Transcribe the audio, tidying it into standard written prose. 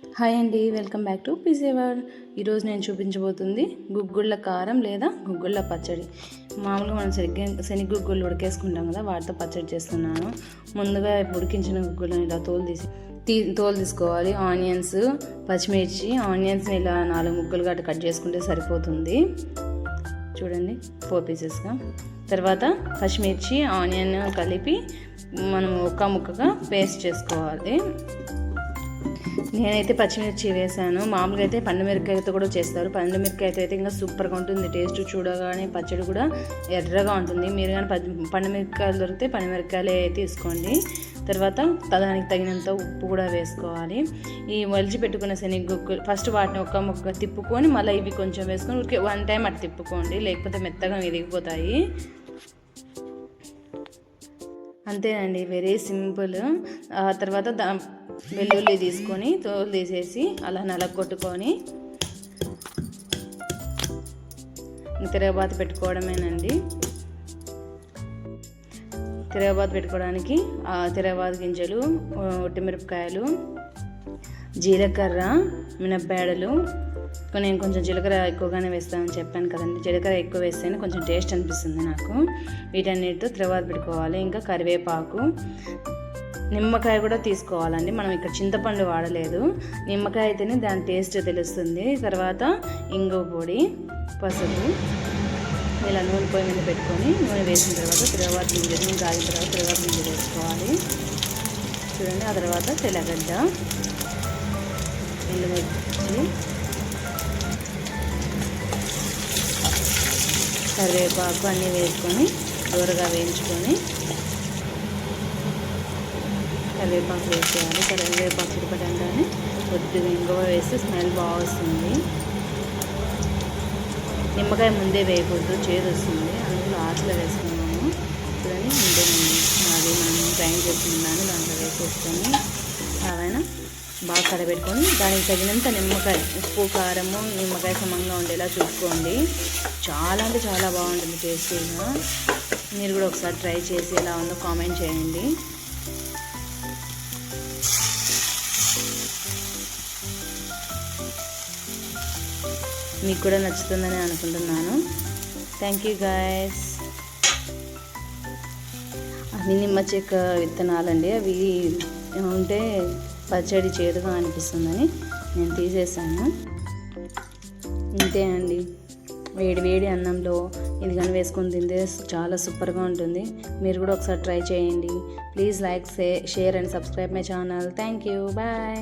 Hi అండి, welcome back to PG world. ఈరోజు నేను చూపించబోతుంది గుగ్గుళ్ళ కారం లేదా గుగ్గుళ్ళ పచ్చడి. మామూలుగా మనం శనగ గుగ్గుళ్ళు ఉడికేసుకుంటాం కదా, వాటితో పచ్చడి చేస్తున్నాను. ముందుగా ఉడికించిన గుగ్గుళ్ళని ఇలా తోలు తీసుకోవాలి. ఆనియన్స్, పచ్చిమిర్చి, ఆనియన్స్ని ఇలా 4 ముక్కలుగా కట్ చేసుకుంటే సరిపోతుంది. చూడండి, 4 పీసెస్గా. తర్వాత పచ్చిమిర్చి, ఆనియన్ కలిపి మనం ఒక్క ముక్కగా పేస్ట్ చేసుకోవాలి. నేనైతే పచ్చిమిర్చి వేసాను. మామూలుగా అయితే పండుమిరపకాయతో కూడా చేస్తారు. పండుమిరపకాయతో అయితే ఇంకా సూపర్గా ఉంటుంది టేస్ట్. చూడగానే పచ్చడి కూడా ఎర్రగా ఉంటుంది. మీరు కానీ పండుమిరపకాయలు దొరికితే పండుమిరపకాయలే తీసుకోండి. తర్వాత దానికి తగినంత ఉప్పు కూడా వేసుకోవాలి. ఈ వలిచి పెట్టుకున్న శనగగుగ్గులు ఫస్ట్ వాటిని ఒక్క ముక్క తిప్పుకొని మళ్ళీ ఇవి కొంచెం వేసుకొని ఊరికే 1 టైం అటు తిప్పుకోండి, లేకపోతే మెత్తగా విరిగిపోతాయి. అంతేనండి, వెరీ సింపుల్. తర్వాత వెల్లుల్లి తీసుకొని తోలు తీసేసి అలా నలగొట్టుకొని తిరగబాత పెట్టుకోవడమేనండి. తిరగబాత పెట్టుకోవడానికి తిరగబాత గింజలు, ఒట్టిమిరపకాయలు, జీలకర్ర, మినప్పేడలు. నేను కొంచెం జీలకర్ర ఎక్కువగానే వేస్తానని చెప్పాను కదండి. జీలకర్ర ఎక్కువ వేస్తేనే కొంచెం టేస్ట్ అనిపిస్తుంది నాకు. వీటన్నిటితో తిరగబాత పెట్టుకోవాలి. ఇంకా కరివేపాకు, నిమ్మకాయ కూడా తీసుకోవాలండి. మనం ఇక్కడ చింతపండు వాడలేదు. నిమ్మకాయ అయితేనే దాని టేస్ట్ తెలుస్తుంది. తర్వాత ఇంగువ పొడి, పసుపు. ఇలా నూనె పొయ్యి మీద పెట్టుకొని నూనె వేసిన తర్వాత తిరగబాత గింజలు గాలిన తర్వాత తిరగబాత గింజలు వేసుకోవాలి. చూడండి, ఆ తర్వాత తెల్లగడ్డ, ఎండుమిర్చి, కరివేపాకు అన్నీ వేసుకొని దూరగా వేయించుకొని కరివేపాకు వేసేయాలి. కరివేపాకు ఉడకడంగానే కొద్దిగా ఇంగువ వేస్తే స్మెల్ బాగా వస్తుంది. నిమ్మకాయ ముందే వేయకూడదు, చేదు వస్తుంది. అందులో లాస్ట్లో వేసుకున్నాము. చూడండి, ముందేనండి అది మనం గ్రైండ్ చేసుకున్నాను. దాంట్లో వేసేసుకొని ఏమైనా బాగా కడబెట్టుకొని దానికి తగినంత నిమ్మకాయ, ఉప్పు, కారము, నిమ్మకాయ సమంగా ఉండేలా చూసుకోండి. చాలా అంటే చాలా బాగుంటుంది టేస్టీగా. మీరు కూడా ఒకసారి ట్రై చేసి ఎలా ఉందో కామెంట్ చేయండి. మీకు కూడా నచ్చుతుందని అనుకుంటున్నాను. Thank you guys. అవి నిమ్మ చెక్క విత్తనాలండి. అవి ఉంటే పచ్చడి చేదుగా అనిపిస్తుందని నేను తీసేసాను. ఇంతే అండి, వేడి వేడి అన్నంలో ఇది కానీ వేసుకొని తింటే చాలా సూపర్గా ఉంటుంది. మీరు కూడా ఒకసారి ట్రై చేయండి. Please like, share and subscribe my channel. Thank you, bye.